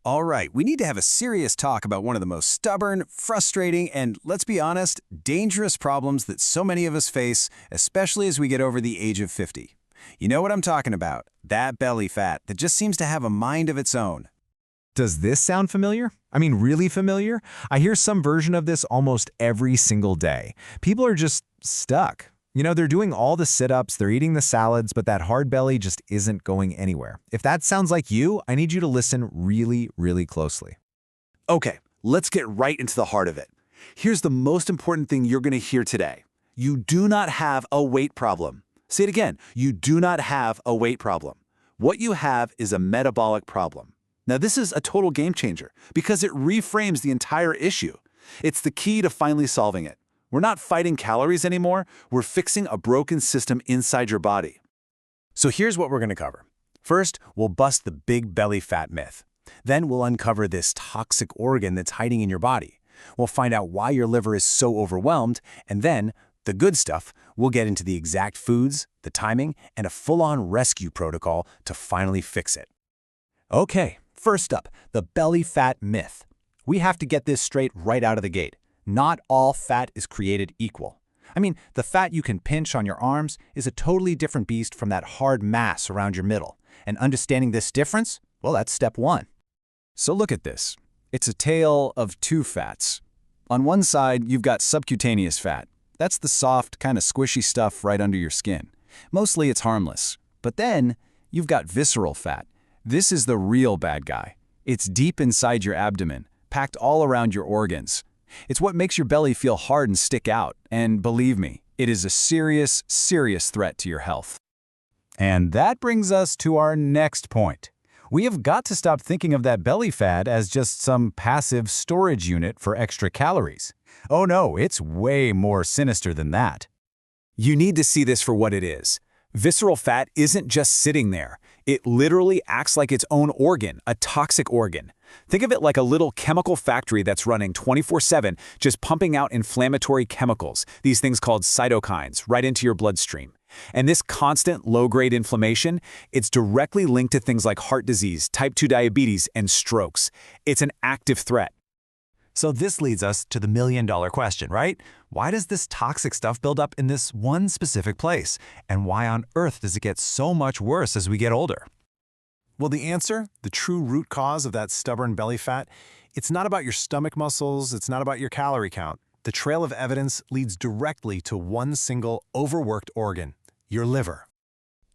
All right, we need to have a serious talk about one of the most stubborn, frustrating, and, let's be honest, dangerous problems that so many of us face, especially as we get over the age of 50. You know what I'm talking about, that belly fat that just seems to have a mind of its own. Does this sound familiar? I mean, really familiar? I hear some version of this almost every single day. People are just stuck. They're doing all the sit-ups, they're eating the salads, but that hard belly just isn't going anywhere. If that sounds like you, I need you to listen really, really closely. Okay, let's get right into the heart of it. Here's the most important thing you're going to hear today. You do not have a weight problem. Say it again. You do not have a weight problem. What you have is a metabolic problem. Now, this is a total game changer because it reframes the entire issue. It's the key to finally solving it. We're not fighting calories anymore. We're fixing a broken system inside your body. So here's what we're going to cover. First, we'll bust the big belly fat myth. Then we'll uncover this toxic organ that's hiding in your body. We'll find out why your liver is so overwhelmed, and then, the good stuff, we'll get into the exact foods, the timing, and a full-on rescue protocol to finally fix it. Okay, first up, the belly fat myth. We have to get this straight right out of the gate. Not all fat is created equal. I mean, the fat you can pinch on your arms is a totally different beast from that hard mass around your middle. And understanding this difference, well, that's step one. So look at this. It's a tale of two fats. On one side, you've got subcutaneous fat. That's the soft, kind of squishy stuff right under your skin. Mostly it's harmless. But then, you've got visceral fat. This is the real bad guy. It's deep inside your abdomen, packed all around your organs. It's what makes your belly feel hard and stick out, and believe me, it is a serious, serious threat to your health. And that brings us to our next point. We have got to stop thinking of that belly fat as just some passive storage unit for extra calories. Oh no, it's way more sinister than that. You need to see this for what it is. Visceral fat isn't just sitting there. It literally acts like its own organ, a toxic organ. Think of it like a little chemical factory that's running 24/7, just pumping out inflammatory chemicals, these things called cytokines, right into your bloodstream. And this constant low-grade inflammation, it's directly linked to things like heart disease, type 2 diabetes, and strokes. It's an active threat. So this leads us to the million-dollar question, right? Why does this toxic stuff build up in this one specific place? And why on earth does it get so much worse as we get older? Well, the answer, the true root cause of that stubborn belly fat, it's not about your stomach muscles, it's not about your calorie count. The trail of evidence leads directly to one single overworked organ, your liver.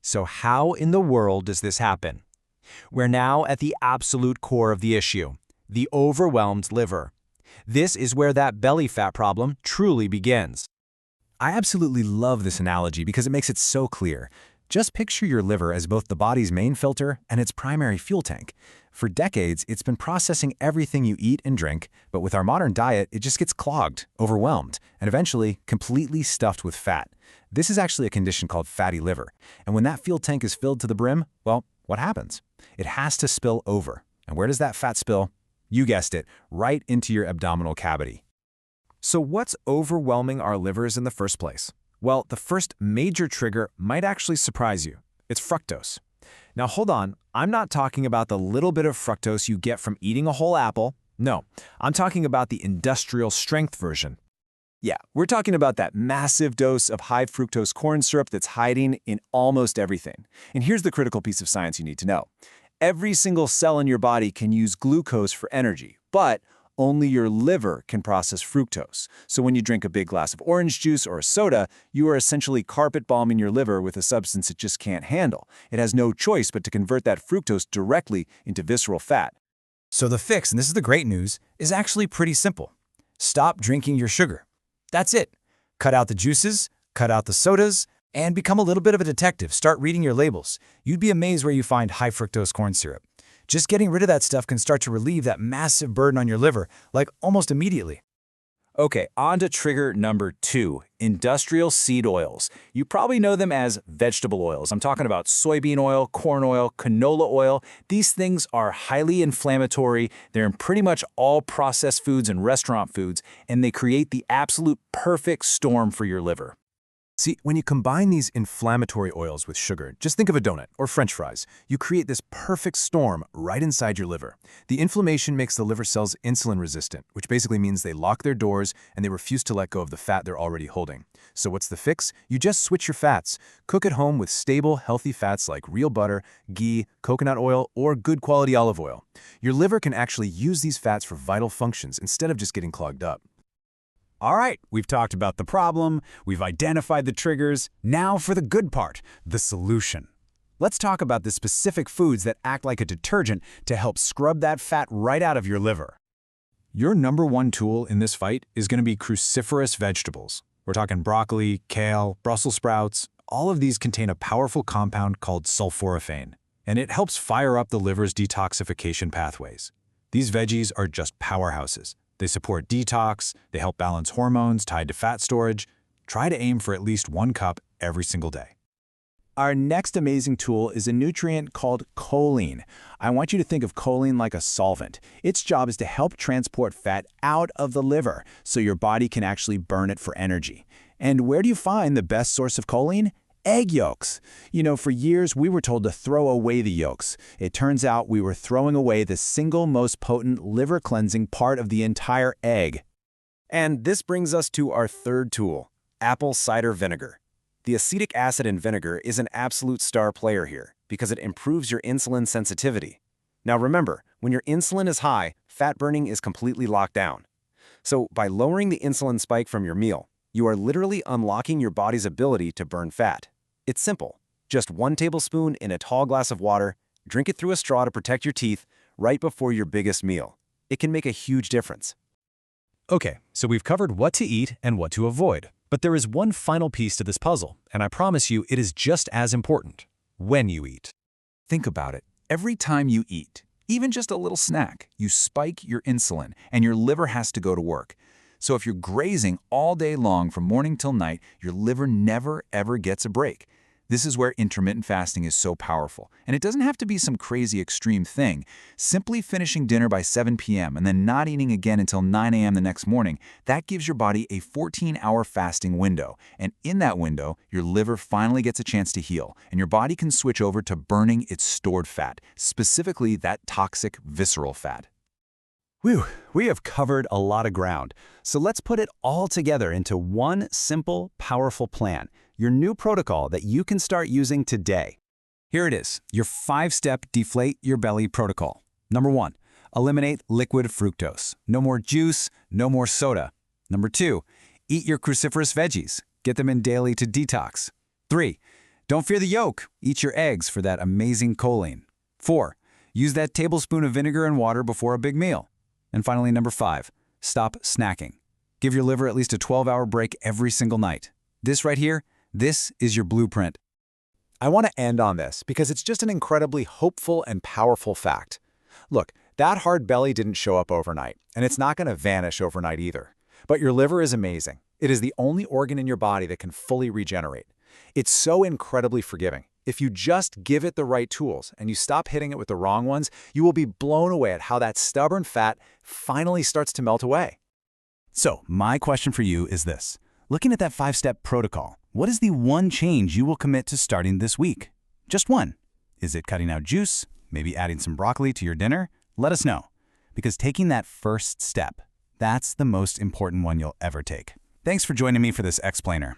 So how in the world does this happen? We're now at the absolute core of the issue, the overwhelmed liver. This is where that belly fat problem truly begins. I absolutely love this analogy because it makes it so clear. Just picture your liver as both the body's main filter and its primary fuel tank. For decades, it's been processing everything you eat and drink, but with our modern diet, it just gets clogged, overwhelmed, and eventually completely stuffed with fat. This is actually a condition called fatty liver. And when that fuel tank is filled to the brim, well, what happens? It has to spill over. And where does that fat spill? You guessed it, right into your abdominal cavity. So what's overwhelming our livers in the first place? Well, the first major trigger might actually surprise you. It's fructose. Now hold on, I'm not talking about the little bit of fructose you get from eating a whole apple. No, I'm talking about the industrial strength version. Yeah, we're talking about that massive dose of high fructose corn syrup that's hiding in almost everything. And here's the critical piece of science you need to know. Every single cell in your body can use glucose for energy, but only your liver can process fructose. So when you drink a big glass of orange juice or a soda, you are essentially carpet bombing your liver with a substance it just can't handle. It has no choice but to convert that fructose directly into visceral fat. So the fix, and this is the great news, is actually pretty simple. Stop drinking your sugar. That's it. Cut out the juices, cut out the sodas, and become a little bit of a detective. Start reading your labels. You'd be amazed where you find high fructose corn syrup. Just getting rid of that stuff can start to relieve that massive burden on your liver, like almost immediately. Okay, on to trigger number 2, industrial seed oils. You probably know them as vegetable oils. I'm talking about soybean oil, corn oil, canola oil. These things are highly inflammatory. They're in pretty much all processed foods and restaurant foods, and they create the absolute perfect storm for your liver. See, when you combine these inflammatory oils with sugar, just think of a donut or French fries. You create this perfect storm right inside your liver. The inflammation makes the liver cells insulin resistant, which basically means they lock their doors and they refuse to let go of the fat they're already holding. So what's the fix? You just switch your fats. Cook at home with stable, healthy fats like real butter, ghee, coconut oil, or good quality olive oil. Your liver can actually use these fats for vital functions instead of just getting clogged up. All right, we've talked about the problem, we've identified the triggers. Now for the good part, the solution. Let's talk about the specific foods that act like a detergent to help scrub that fat right out of your liver. Your number one tool in this fight is going to be cruciferous vegetables. We're talking broccoli, kale, Brussels sprouts. All of these contain a powerful compound called sulforaphane, and it helps fire up the liver's detoxification pathways. These veggies are just powerhouses. They support detox, they help balance hormones tied to fat storage. Try to aim for at least 1 cup every single day. Our next amazing tool is a nutrient called choline. I want you to think of choline like a solvent. Its job is to help transport fat out of the liver so your body can actually burn it for energy. And where do you find the best source of choline? Egg yolks. You know, for years we were told to throw away the yolks. It turns out we were throwing away the single most potent liver cleansing part of the entire egg. And this brings us to our third tool, apple cider vinegar. The acetic acid in vinegar is an absolute star player here because it improves your insulin sensitivity. Now remember, when your insulin is high, fat burning is completely locked down. So by lowering the insulin spike from your meal, you are literally unlocking your body's ability to burn fat. It's simple. Just 1 tablespoon in a tall glass of water, drink it through a straw to protect your teeth right before your biggest meal. It can make a huge difference. Okay, so we've covered what to eat and what to avoid. But there is one final piece to this puzzle, and I promise you it is just as important: when you eat. Think about it. Every time you eat, even just a little snack, you spike your insulin and your liver has to go to work. So if you're grazing all day long from morning till night, your liver never ever gets a break. This is where intermittent fasting is so powerful. And it doesn't have to be some crazy extreme thing. Simply finishing dinner by 7 p.m. and then not eating again until 9 a.m. the next morning, that gives your body a 14-hour fasting window. And in that window, your liver finally gets a chance to heal, and your body can switch over to burning its stored fat, specifically that toxic visceral fat. Whew, we have covered a lot of ground. So let's put it all together into one simple, powerful plan. Your new protocol that you can start using today. Here it is, your 5-step deflate your belly protocol. Number 1, eliminate liquid fructose. No more juice, no more soda. Number 2, eat your cruciferous veggies. Get them in daily to detox. 3, don't fear the yolk. Eat your eggs for that amazing choline. 4, use that tablespoon of vinegar and water before a big meal. And finally, number 5, stop snacking. Give your liver at least a 12-hour break every single night. This right here, this is your blueprint. I want to end on this because it's just an incredibly hopeful and powerful fact. Look, that hard belly didn't show up overnight, and it's not going to vanish overnight either. But your liver is amazing. It is the only organ in your body that can fully regenerate. It's so incredibly forgiving. If you just give it the right tools and you stop hitting it with the wrong ones, you will be blown away at how that stubborn fat finally starts to melt away. So, my question for you is this. Looking at that 5-step protocol, what is the one change you will commit to starting this week? Just one. Is it cutting out juice? Maybe adding some broccoli to your dinner? Let us know. Because taking that first step, that's the most important one you'll ever take. Thanks for joining me for this explainer.